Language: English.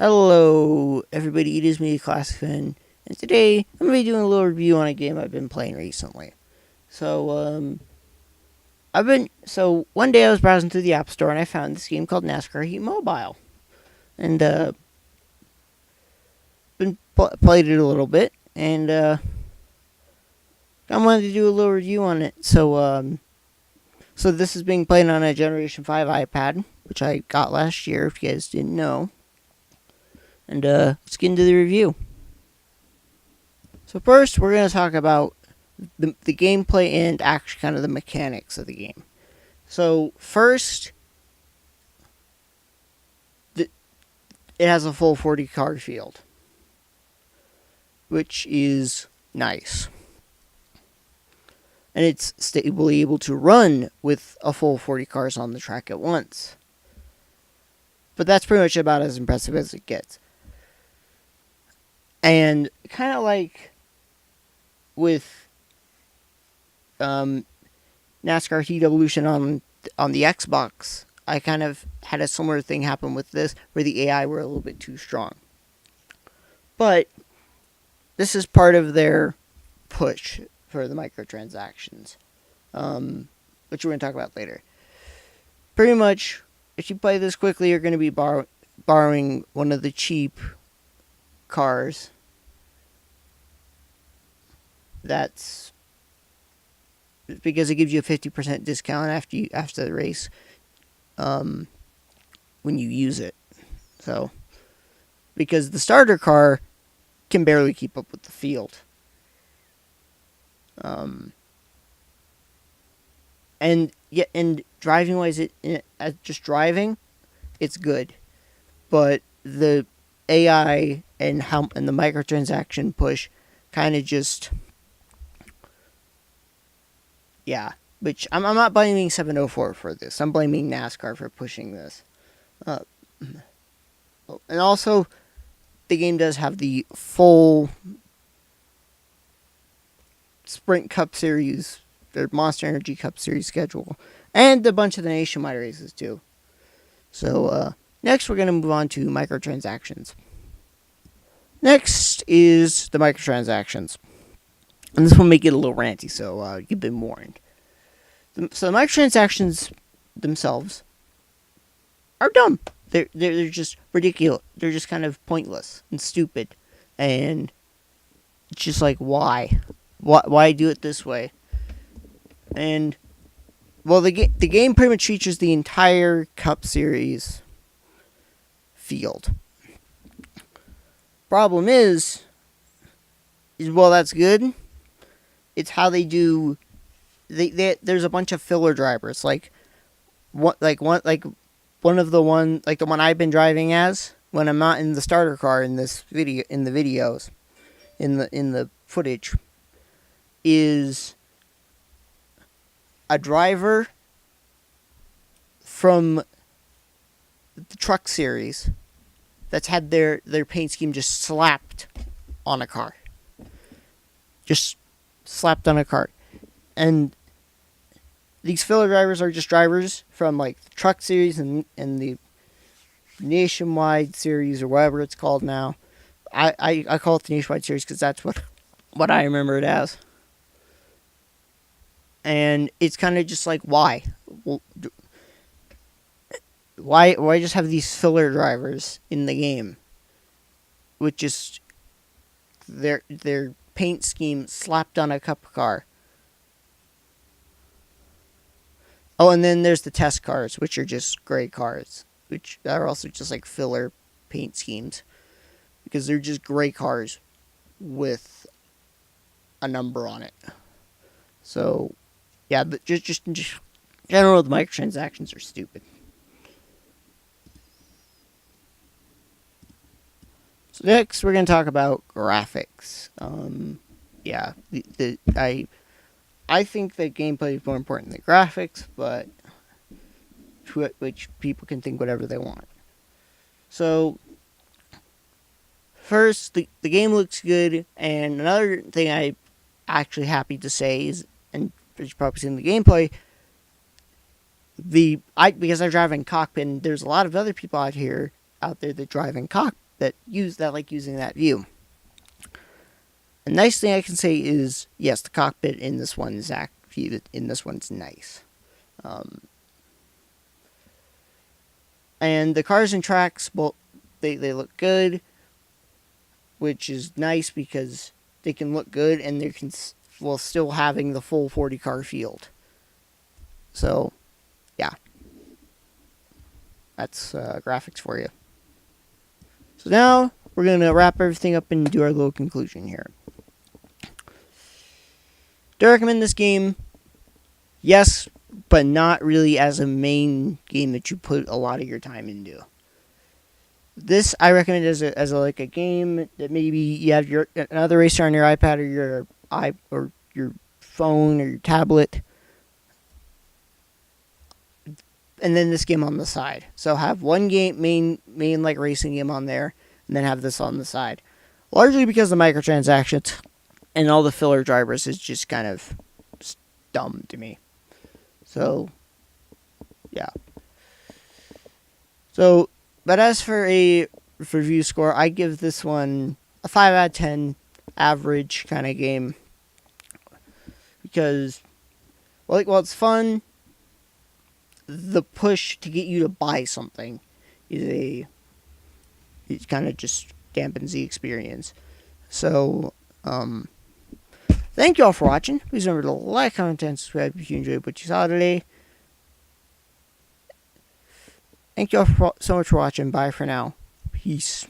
Hello, everybody. It is me, classyfennekin, and today I'm gonna be doing a little review on a game I've been playing recently. So one day I was browsing through the App Store and I found this game called NASCAR Heat Mobile, and played it a little bit, and I wanted to do a little review on it. So this is being played on a Generation 5 iPad, which I got last year. If you guys didn't know. And let's get into the review. So first, we're going to talk about the gameplay and actually kind of the mechanics of the game. So first, it has a full 40 car field, which is nice. And it's stably able to run with a full 40 cars on the track at once. But that's pretty much about as impressive as it gets. And kind of like with NASCAR Heat Evolution on the Xbox, I kind of had a similar thing happen with this, where the AI were a little bit too strong. But this is part of their push for the microtransactions, which we're going to talk about later. Pretty much, if you play this quickly, you're going to be borrowing one of the cheap cars. That's because it gives you a 50% discount after the race when you use it. So because the starter car can barely keep up with the field. And driving wise, just driving, it's good, but the AI and the microtransaction push kind of just, yeah. Which I'm not blaming 704 for this. I'm blaming NASCAR for pushing this. And also, the game does have the full Sprint Cup Series, or Monster Energy Cup Series schedule, and a bunch of the nationwide races too. So next we're going to move on to microtransactions. Next is the microtransactions. And this will make it a little ranty, so you've been warned. So the microtransactions themselves are dumb. They're just ridiculous. They're just kind of pointless and stupid. And it's just like, why? Why do it this way? And, well, the game pretty much features the entire Cup Series field. Problem is, well, that's good. It's how they do. There's a bunch of filler drivers, like the one I've been driving as when I'm not in the starter car in this video, in the footage, is a driver from the Truck Series that's had their paint scheme just slapped on a car. Just slapped on a car. And these filler drivers are just drivers from like the Truck Series and the Nationwide Series, or whatever it's called now. I call it the Nationwide Series because that's what I remember it as. And it's kind of just like, why? Why just have these filler drivers in the game with just their paint scheme slapped on a cup car? Oh, and then there's the test cars, which are just gray cars, which are also just like filler paint schemes, because they're just gray cars with a number on it. So, yeah, but just in general, the microtransactions are stupid. So next, we're going to talk about graphics. Yeah, I think that gameplay is more important than graphics, but which people can think whatever they want. So first, the game looks good, and another thing I'm actually happy to say is, and you've probably seen the gameplay, because I drive in cockpit, and there's a lot of other people out there that drive in that like using that view. A nice thing I can say is, yes, the cockpit in this one is nice. And the cars and tracks, well, they look good, which is nice because they can look good and they can, while still having the full 40 car field. So, yeah, that's graphics for you. So now we're gonna wrap everything up and do our little conclusion here. Do I recommend this game? Yes, but not really as a main game that you put a lot of your time into. This I recommend as a game that maybe you have another racer on your iPad or your phone or your tablet, and then this game on the side. So have one game main like racing game on there, and then have this on the side. Largely because the microtransactions and all the filler drivers is just kind of dumb to me. So, yeah. So, but as for a review score, I give this one a 5 out of 10, average kind of game. Because, while it's fun, the push to get you to buy something it kind of just dampens the experience. So, thank you all for watching. Please remember to like, comment, and subscribe if you enjoyed what you saw today. Thank you all so much for watching. Bye for now. Peace.